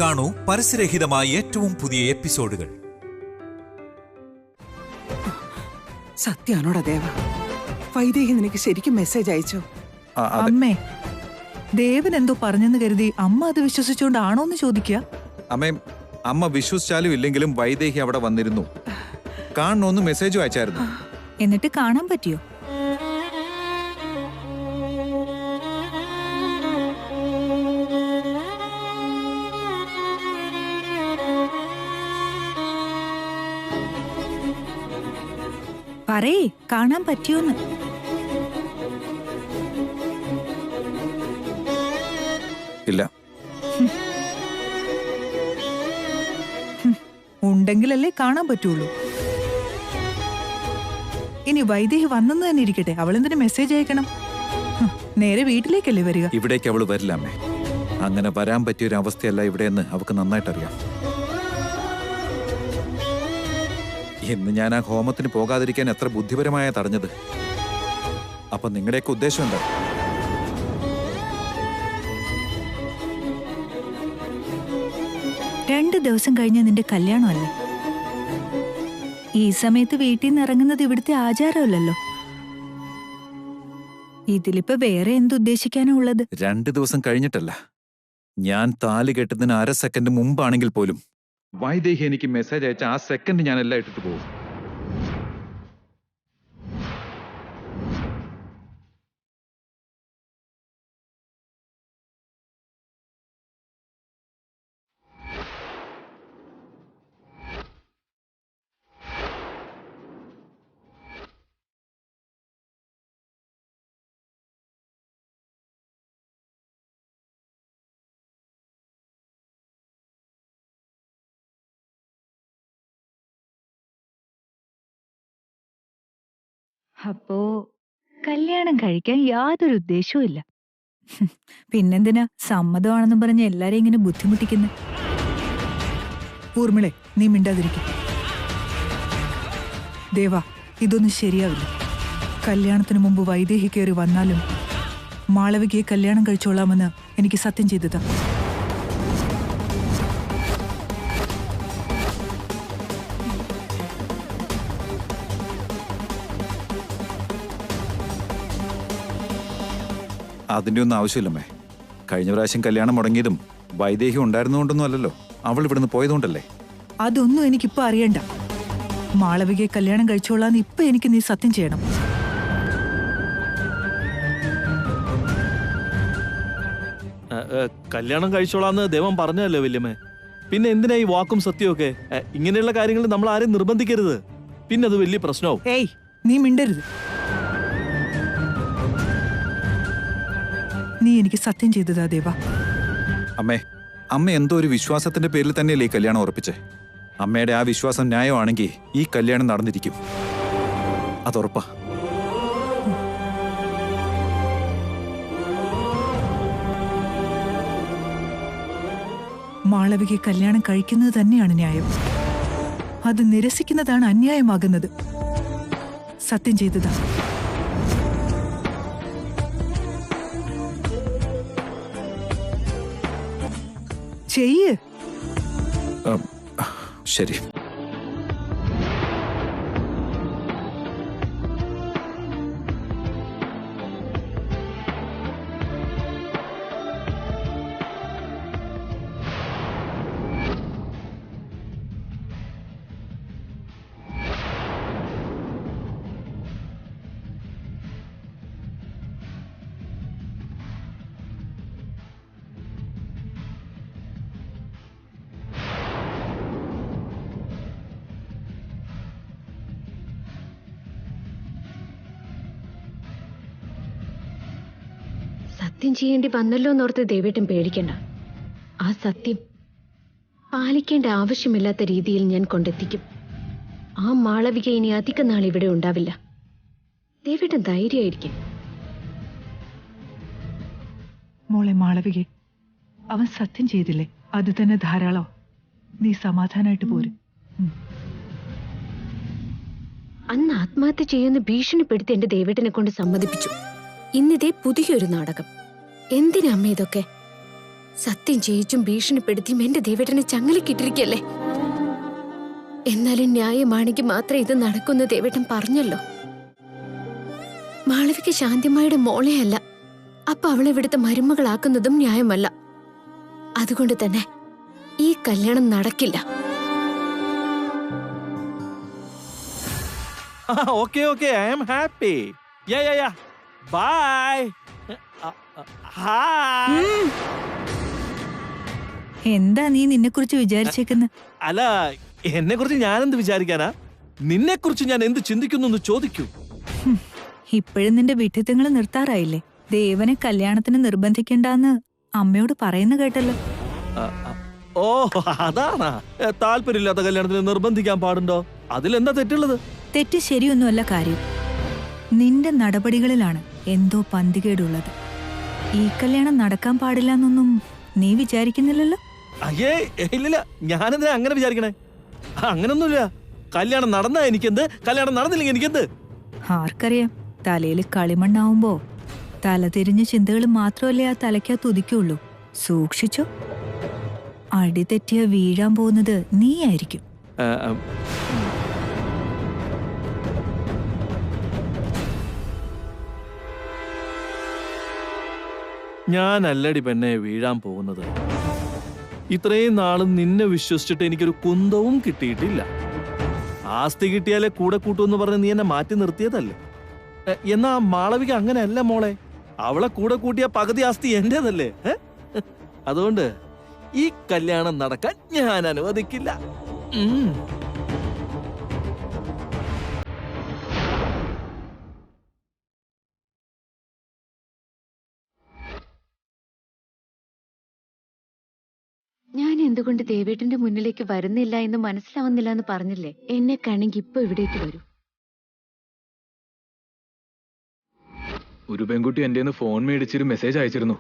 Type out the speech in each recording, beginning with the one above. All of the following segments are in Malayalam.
കാണൂ പരസ്യരഹിതമായ ഏറ്റവും പുതിയ എപ്പിസോഡുകൾ. സത്യാണോടാ ദേവ? വൈദേഹി നിനക്ക് ശരിക്കും മെസ്സേജ് അയച്ചോ? അമ്മേ, ദേവൻ എന്തോ പറഞ്ഞെന്ന് കരുതി അമ്മ അത് വിശ്വസിച്ചോണ്ടാണോന്ന് ചോദിക്കുക. അമ്മ വിശ്വസിച്ചാലും ഇല്ലെങ്കിലും വൈദേഹി അവിടെ വന്നിരുന്നു. കാണണമെന്ന് മെസ്സേജും അയച്ചായിരുന്നു. എന്നിട്ട് കാണാൻ പറ്റിയോ? പറയേ, കാണാൻ പറ്റിയോന്ന്. ഇല്ല. ഉണ്ടെങ്കിലല്ലേ കാണാൻ പറ്റുള്ളൂ. ഇനി വൈദേഹി വന്നെന്ന് തന്നെ ഇരിക്കട്ടെ, അവളെന്തിനു മെസ്സേജ് അയക്കണം? നേരെ വീട്ടിലേക്കല്ലേ വരിക. ഇവിടേക്ക് അവള് വരില്ല അമ്മേ. അങ്ങനെ വരാൻ പറ്റിയൊരു അവസ്ഥയല്ല ഇവിടെയെന്ന് അവൾക്ക് നന്നായിട്ടറിയാം. ഇന്ന് ഞാൻ ആ ഹോമത്തിന് പോകാതിരിക്കാൻ എത്ര ബുദ്ധിപരമായ തടഞ്ഞത്. അപ്പൊ നിങ്ങളുടെയൊക്കെ ഉദ്ദേശം എന്താ? രണ്ട് ദിവസം കഴിഞ്ഞ നിന്റെ കല്യാണമല്ലേ? ഈ സമയത്ത് വീട്ടിൽ നിന്ന് ഇറങ്ങുന്നത് ഇവിടുത്തെ ആചാരമല്ലല്ലോ. ഇതിലിപ്പോ വേറെ എന്തുദ്ദേശിക്കാനാ ഉള്ളത്? 2 ദിവസം കഴിഞ്ഞിട്ടല്ല, ഞാൻ താലി കെട്ടുന്നതിന് 1/2 സെക്കൻഡ് മുമ്പാണെങ്കിൽ പോലും വൈദേഹി എനിക്ക് മെസ്സേജ് അയച്ച ആ സെക്കൻഡ് ഞാൻ എല്ലാം ഇട്ടിട്ട് പോകും. അപ്പോ കല്യാണം കഴിക്കാൻ യാതൊരു ഉദ്ദേശവും ഇല്ല. പിന്നെന്തിനാ സമ്മതമാണെന്നും പറഞ്ഞ് എല്ലാരെയും ഇങ്ങനെ ബുദ്ധിമുട്ടിക്കുന്നു? ഊർമിളെ, നീ മിണ്ടാതിരിക്കും. ദേവാ, ഇതൊന്നും ശരിയാവില്ല. കല്യാണത്തിന് മുമ്പ് വൈദേഹി കയറി വന്നാലും മാളവികയെ കല്യാണം കഴിച്ചോളാമെന്ന് എനിക്ക് സത്യം ചെയ്തതാ. അതിന്റെ ഒന്നും ആവശ്യമില്ലമ്മേ. കഴിഞ്ഞ പ്രാവശ്യം കല്യാണം മുടങ്ങിയതും വൈദേഹി ഉണ്ടായിരുന്നുകൊണ്ടൊന്നും അല്ലല്ലോ, അവൾ ഇവിടുന്ന് പോയതുകൊണ്ടല്ലേ. അതൊന്നും എനിക്കിപ്പോ അറിയണ്ട. മാളവികയെ കല്യാണം കഴിച്ചോളാന്ന് ഇപ്പൊ എനിക്ക് നീ സത്യം ചെയ്യണം. കല്യാണം കഴിച്ചോളാന്ന് ദേവൻ പറഞ്ഞല്ലേ വല്യമ്മേ. പിന്നെ എന്തിനാ ഈ വാക്കും സത്യമൊക്കെ? ഇങ്ങനെയുള്ള കാര്യങ്ങൾ നമ്മൾ ആരെയും നിർബന്ധിക്കരുത്. പിന്നെ അത് വലിയ പ്രശ്നമാവും. ഏയ്, നീ മിണ്ടരുത്. നീ എനിക്ക് സത്യം ചെയ്തതാ ദേവാ. അമ്മ എന്തോ ഒരു വിശ്വാസത്തിന്റെ പേരിൽ തന്നെയല്ലേ ഈ കല്യാണം ഉറപ്പിച്ചേ. അമ്മയുടെ ആ വിശ്വാസം ന്യായമാണെങ്കിൽ ഈ കല്യാണം നടന്നിരിക്കും, അതുറപ്പാ. മാളവികയെ കല്യാണം കഴിക്കുന്നത് തന്നെയാണ് ന്യായം. അത് നിരസിക്കുന്നതാണ് അന്യായമാകുന്നത്. സത്യം ചെയ്തതാ. ചെയ്യ്. ശരി. സത്യം ചെയ്യേണ്ടി വന്നല്ലോ എന്നോർത്ത് ദേവേട്ടൻ പേടിക്കണ്ട. ആ സത്യം പാലിക്കേണ്ട ആവശ്യമില്ലാത്ത രീതിയിൽ ഞാൻ കൊണ്ടെത്തിക്കും. ആ മാളവിക ഇനി അധിക നാൾ ഇവിടെ ഉണ്ടാവില്ല. ദേവേട്ടൻ ധൈര്യമായിരിക്കും. മോളെ മാളവികെ, അവൻ സത്യം ചെയ്തില്ലേ, അത് തന്നെ ധാരാളം. നീ സമാധാനായിട്ട് പോരും. അന്ന് ആത്മഹത്യ ചെയ്യുന്ന ഭീഷണിപ്പെടുത്തി എന്റെ ദേവേട്ടനെ കൊണ്ട് സമ്മതിപ്പിച്ചു. ഇന്നിതേ പുതിയൊരു നാടകം. എന്തിനാ അമ്മ ഇതൊക്കെ? സത്യം ചെയ്യിച്ചും ഭീഷണിപ്പെടുത്തിയും എന്റെ ദേവേട്ടനെ ചങ്ങലക്കിട്ടിരിക്കല്ലേ. എന്നാലും ന്യായമാണെങ്കിൽ മാത്രമേ ഇത് നടക്കുന്ന ദേവേട്ടൻ പറഞ്ഞല്ലോ. മാളവിക ശാന്തിമായുടെ മോളെയല്ല, അപ്പൊ അവളെ ഇവിടുത്തെ മരുമകളാക്കുന്നതും ന്യായമല്ല. അതുകൊണ്ട് തന്നെ ഈ കല്യാണം നടക്കില്ല. Okay okay, I am happy. Bye. എന്താ നീ നിന്നെ കുറിച്ച് വിചാരിച്ചേക്കുന്നത്? അല്ല, എന്നെ കുറിച്ച് ഞാൻ എന്ത് വിചാരിക്കാനാ? നിന്നെ കുറിച്ച് ഞാൻ എന്ത് ചിന്തിക്കുന്നു ചോദിക്കൂ. ഇപ്പോഴും നിന്റെ വിഡ്ഢിത്തങ്ങൾ നിർത്താറായില്ലേ? ദേവനെ കല്യാണത്തിന് നിർബന്ധിക്കണ്ടെന്ന് അമ്മയോട് പറയുന്ന കേട്ടല്ലോ. ഓ, അതാണാ? താല്പര്യമില്ലാത്ത കല്യാണത്തിന് നിർബന്ധിക്കാൻ പാടുണ്ടോ? അതിലെന്താ തെറ്റുള്ളത്? തെറ്റ് ശരിയൊന്നുമല്ല കാര്യം. നിന്റെ നടപടികളിലാണ് എന്തോ പന്തികേടുള്ളത്. ഈ കല്യാണം നടക്കാൻ പാടില്ല എന്നൊന്നും നീ വിചാരിക്കുന്നില്ലല്ലോ? അയ്യേ, ഇല്ലില്ല. ഞാനെന്തിനാ അങ്ങനെ വിചാരിക്കണേ? അങ്ങനൊന്നുമില്ല. കല്യാണം നടന്നാ എനിക്കെന്ത്, കല്യാണം നടന്നില്ലെങ്കിൽ എനിക്കെന്ത്? ആർക്കറിയാം, തലയിൽ കളിമണ്ണാവുമ്പോ തലതിരിഞ്ഞ ചിന്തകൾ മാത്രമല്ലേ ആ തലയ്ക്കകത്ത് ഉദിക്കുള്ളൂ. സൂക്ഷിച്ചോ, അടി തെറ്റിയ വീഴാൻ പോകുന്നത് നീയായിരിക്കും. ഞാനല്ലടി പെണ്ണെ വീഴാൻ പോകുന്നത്. ഇത്രയും നാളും നിന്നെ വിശ്വസിച്ചിട്ട് എനിക്കൊരു കുന്തവും കിട്ടിയിട്ടില്ല. ആസ്തി കിട്ടിയാലേ കൂടെ കൂട്ടുമെന്ന് പറഞ്ഞ് നീ എന്നെ മാറ്റി നിർത്തിയതല്ലേ. എന്നാ മാളവിക അങ്ങനെയല്ല മോളെ. അവളെ കൂടെ കൂട്ടിയ പകുതി ആസ്തി എന്റേതല്ലേ. അതുകൊണ്ട് ഈ കല്യാണം നടക്കാൻ ഞാൻ അനുവദിക്കില്ല. ഞാൻ എന്തുകൊണ്ട് ദേവേട്ടന്റെ മുന്നിലേക്ക് വരുന്നില്ല എന്ന് മനസ്സിലാവുന്നില്ല എന്ന് പറഞ്ഞില്ലേ? എന്നെ കണെങ്കിൽ ഇപ്പൊ ഇവിടേക്ക് വരൂ. ഒരു പെൺകുട്ടി എന്റെ ഫോൺ മേടിച്ചൊരു മെസ്സേജ് അയച്ചിരുന്നു.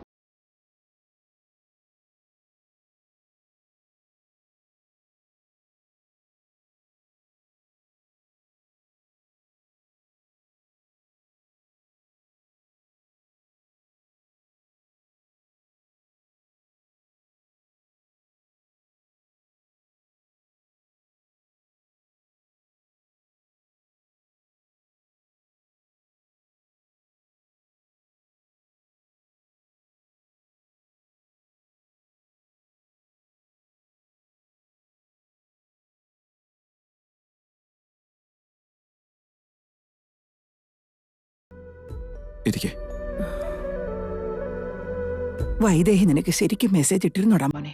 ഇരിക്കെ. വൈദേഹി നിനക്ക് ശരിക്കും മെസ്സേജ് ഇട്ടിരുന്നോടാ മോനെ?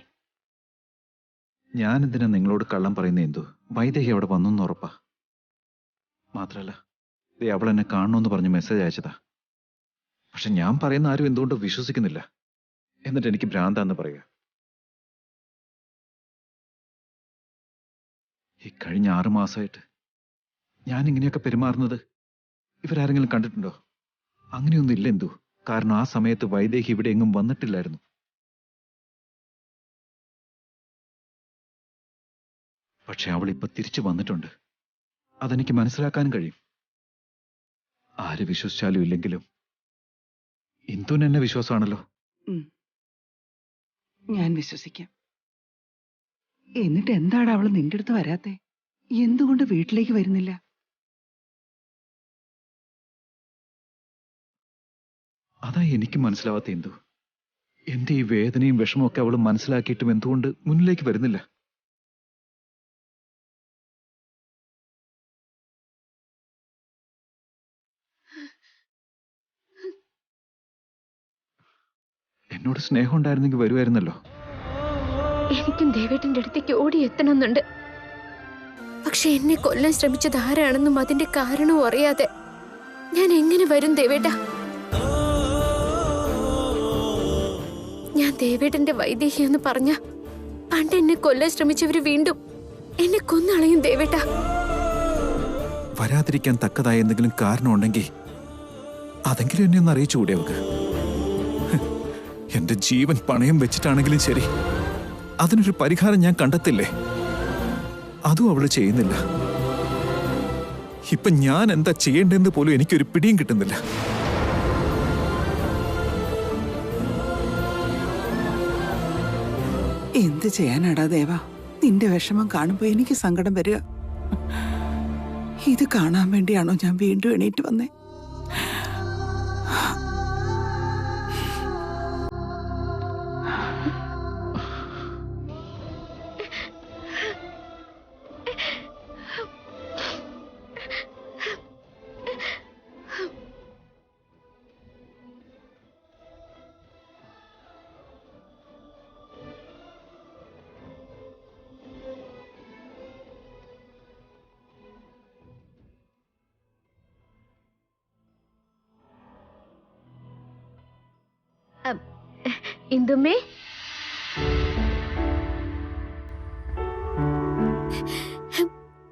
ഞാൻ എന്തിനാ നിങ്ങളോട് കള്ളം പറയുന്നേ? എന്തോ വൈദേഹി അവിടെ വന്നു ഉറപ്പാ. മാത്രല്ല, അവൾ എന്നെ കാണണമെന്ന് പറഞ്ഞ് മെസ്സേജ് അയച്ചതാ. പക്ഷെ ഞാൻ പറയുന്ന ആരും എന്തുകൊണ്ട് വിശ്വസിക്കുന്നില്ല. എന്നിട്ട് എനിക്ക് ഭ്രാന്താന്ന് പറയുക. ഈ കഴിഞ്ഞ 6 മാസമായിട്ട് ഞാൻ ഇങ്ങനെയൊക്കെ പെരുമാറുന്നത് ഇവരാരെങ്കിലും കണ്ടിട്ടുണ്ടോ? അങ്ങനെയൊന്നും ഇല്ല എന്തു. കാരണം ആ സമയത്ത് വൈദേഹി ഇവിടെ എങ്ങും വന്നിട്ടില്ലായിരുന്നു. പക്ഷെ അവൾ ഇപ്പൊ തിരിച്ചു വന്നിട്ടുണ്ട്. അതെനിക്ക് മനസ്സിലാക്കാനും കഴിയും. ആര് വിശ്വസിച്ചാലും ഇല്ലെങ്കിലും ഇന്ദുവിന് എന്നെ വിശ്വാസമാണല്ലോ. ഞാൻ വിശ്വസിക്കാം. എന്നിട്ട് എന്താണ് അവള് നിന്റെ അടുത്ത് വരാത്തെ? എന്തുകൊണ്ട് വീട്ടിലേക്ക് വരുന്നില്ല? അതാ എനിക്ക് മനസ്സിലാവാത്ത എന്തു. എന്റെ ഈ വേദനയും വിഷമവും ഒക്കെ അവൾ മനസ്സിലാക്കിയിട്ടും എന്തുകൊണ്ട് മുന്നിലേക്ക് വരുന്നില്ല? എന്നോട് സ്നേഹം ഉണ്ടായിരുന്നെങ്കിൽ വരുമായിരുന്നല്ലോ. എനിക്കും ദേവേട്ടന്റെ അടുത്തേക്ക് ഓടി എത്തണമെന്നുണ്ട്. പക്ഷെ എന്നെ കൊല്ലാൻ ശ്രമിച്ചത് ആരാണെന്നും അതിന്റെ കാരണവും അറിയാതെ ഞാൻ എങ്ങനെ വരും ദേവേട്ട? ഞാൻ ദേവേട്ടന്റെ വൈദേഹി എന്ന് പറഞ്ഞ പണ്ട് എന്നെ കൊല്ലാൻ ശ്രമിച്ചവര് വീണ്ടും എന്നെ കൊന്നളയും ദേവേട്ട. വരാതിരിക്കാൻ തക്കതായ എന്തെങ്കിലും കാരണം ഉണ്ടെങ്കിൽ അതെങ്കിലും എന്നെ ഒന്ന് അറിയിച്ചുകൂടെ അവക്ക്? എന്റെ ജീവൻ പണയം വെച്ചിട്ടാണെങ്കിലും ശരി, അതിനൊരു പരിഹാരം ഞാൻ കണ്ടെത്തില്ലേ? അതും അവള് ചെയ്യുന്നില്ല. ഇപ്പൊ ഞാൻ എന്താ ചെയ്യേണ്ടതെന്ന് പോലും എനിക്കൊരു പിടിയും കിട്ടുന്നില്ല. എന്ത് ചെയ്യാനാടാ ദേവ, നിന്റെ വിഷമം കാണുമ്പോ എനിക്ക് സങ്കടം വരിക. ഇത് കാണാൻ വേണ്ടിയാണോ ഞാൻ വീണ്ടും എണീറ്റ് വന്നേ? ഇന്ദുമ്മേ,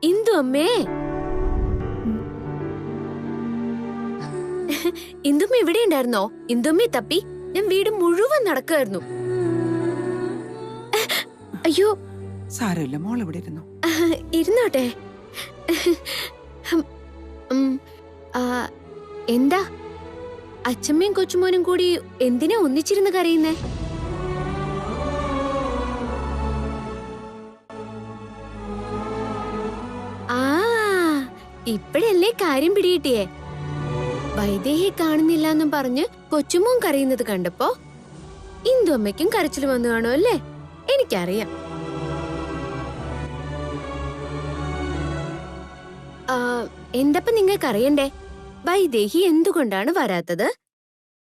ഇന്ദു അമ്മേ, ഇന്ദുമ്മ ഇവിടെ ഉണ്ടായിരുന്നോ? ഇന്ദുമ്മയെ തപ്പി ഞാൻ വീട് മുഴുവൻ നടക്കുമായിരുന്നു. അയ്യോ സാരമില്ല, മോൾ ഇവിടെ ഇരുന്നു. ഇരുന്നോട്ടെ. എന്താ അച്ഛമ്മയും കൊച്ചുമോനും കൂടി എന്തിനാ ഒന്നിച്ചിരുന്ന് കരയുന്നേ? ആ, ഇപ്പഴല്ലേ കാര്യം പിടികിട്ടിയേ. വൈദേഹിയെ കാണുന്നില്ല എന്നും പറഞ്ഞ് കൊച്ചുമോൻ കരയുന്നത് കണ്ടപ്പോ ഇന്ദു അമ്മയ്ക്കും കരച്ചിൽ വന്നു കാണും അല്ലേ? എനിക്കറിയാം. എന്തപ്പ നിങ്ങൾക്കറിയണ്ടേ? വൈദേഹി എന്തുകൊണ്ടാണ് വരാത്തത്?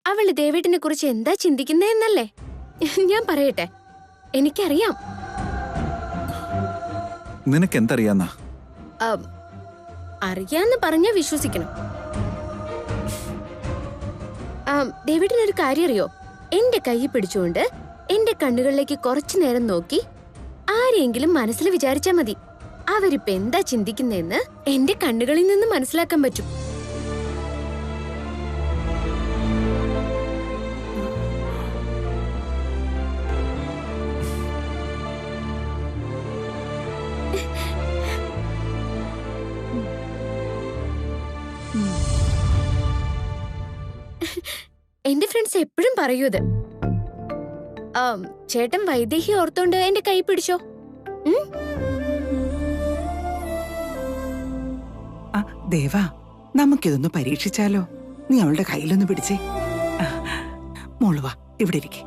അവള് ദേവേട്ടിനെ കുറിച്ച് എന്താ ചിന്തിക്കുന്നതെന്നല്ലേ? ഞാൻ പറയട്ടെ, എനിക്കറിയാം. നിനക്ക് എന്തറിയാന്നാ? അറിയാന്ന് പറഞ്ഞാ വിശ്വസിക്കണം. ദേവേട്ടിനൊരു കാര്യം അറിയോ? എന്റെ കൈ പിടിച്ചുകൊണ്ട് എന്റെ കണ്ണുകളിലേക്ക് കുറച്ചു നേരം നോക്കി ആരെങ്കിലും മനസ്സിൽ വിചാരിച്ചാ മതി. അവരിപ്പ എന്താ ചിന്തിക്കുന്നതെന്ന് എന്റെ കണ്ണുകളിൽ നിന്ന് മനസ്സിലാക്കാൻ പറ്റും. എന്റെ ഫ്രണ്ട്സ് എപ്പോഴും പറയൂ ഇത്. ചേട്ടൻ വൈദേഹി ഓർത്തോണ്ട് എന്റെ കൈ പിടിച്ചോ. ദേവാ, നമുക്കിതൊന്ന് പരീക്ഷിച്ചാലോ? നീ അവളുടെ കയ്യിലൊന്ന് പിടിച്ചേ. മോള് വാ, ഇവിടെ ഇരിക്കെ.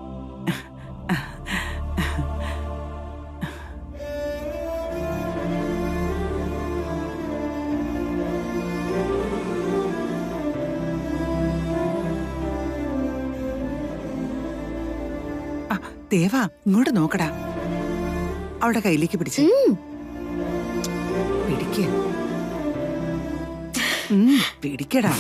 ദേവാ, ഇങ്ങോട്ട് നോക്കടാ. അവളുടെ കയ്യിലേക്ക് പിടിച്ചേ. പിടിക്ക, പിടിക്കടാ.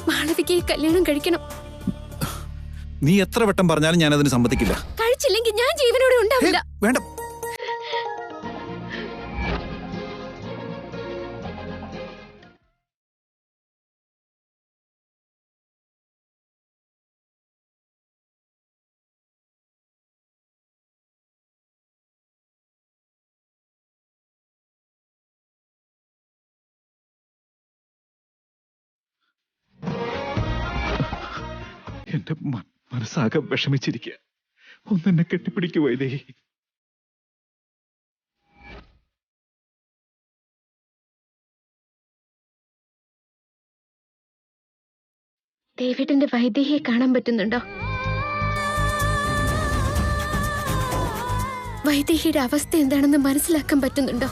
മാളവികയെ കല്യാണം കഴിക്കണം. നീ എത്ര വട്ടം പറഞ്ഞാലും ഞാൻ അതിന് സമ്മതിക്കില്ല. കഴിച്ചില്ലെങ്കിൽ ഞാൻ ജീവനോടെ ഉണ്ടാവില്ല. വേണ്ട, എന്റെ മനസ്സാകെ വിഷമിച്ചിരിക്കുക. ഒന്നെന്നെ കെട്ടിപ്പിടിക്കൂ വൈദേഹി. ദേവേട്ടന്റെ വൈദേഹിയെ കാണാൻ പറ്റുന്നുണ്ടോ? വൈദേഹിയുടെ അവസ്ഥ എന്താണെന്ന് മനസ്സിലാക്കാൻ പറ്റുന്നുണ്ടോ?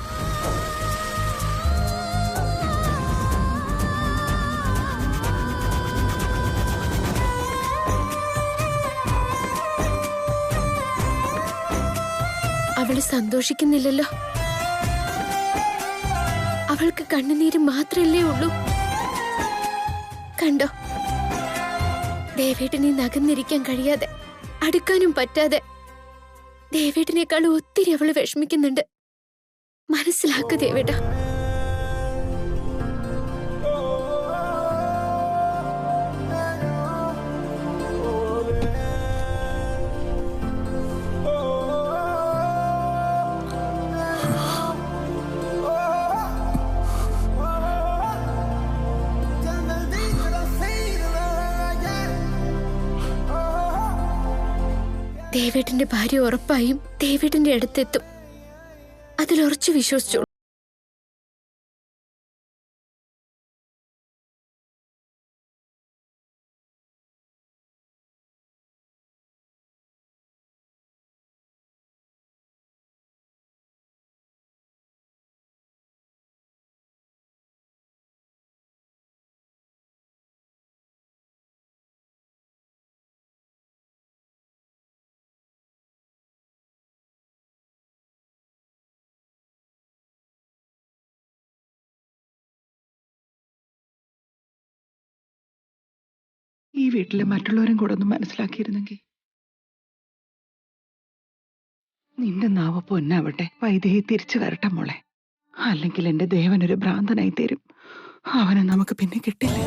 അവള് സന്തോഷിക്കുന്നില്ലല്ലോ. അവൾക്ക് കണ്ണുനീര് മാത്രല്ലേ ഉള്ളൂ. കണ്ടോ, ദേവേട്ടനെ നകന്നിരിക്കാൻ കഴിയാതെ, അടുക്കാനും പറ്റാതെ ദേവേട്ടനേക്കാൾ ഒത്തിരി അവള് വിഷമിക്കുന്നുണ്ട്. മനസ്സിലാക്കുക ദേവേട്ട. ദേവേട്ടന്റെ ഭാര്യ ഉറപ്പായും ദേവേട്ടന്റെ അടുത്തെത്തും. അതിലുറച്ചു വിശ്വസിച്ചോളൂ. ഈ വീട്ടിലെ മറ്റുള്ളവരും കൂടെ ഒന്ന് മനസ്സിലാക്കിയിരുന്നെങ്കിൽ. നിന്റെ നാവ് പൊന്നാവട്ടെ. വൈദേഹി തിരിച്ചു വരട്ടെ മോളെ. അല്ലെങ്കിൽ എന്റെ ദേവനൊരു ഭ്രാന്തനായി തരും. അവനെ നമുക്ക് പിന്നെ കിട്ടില്ല.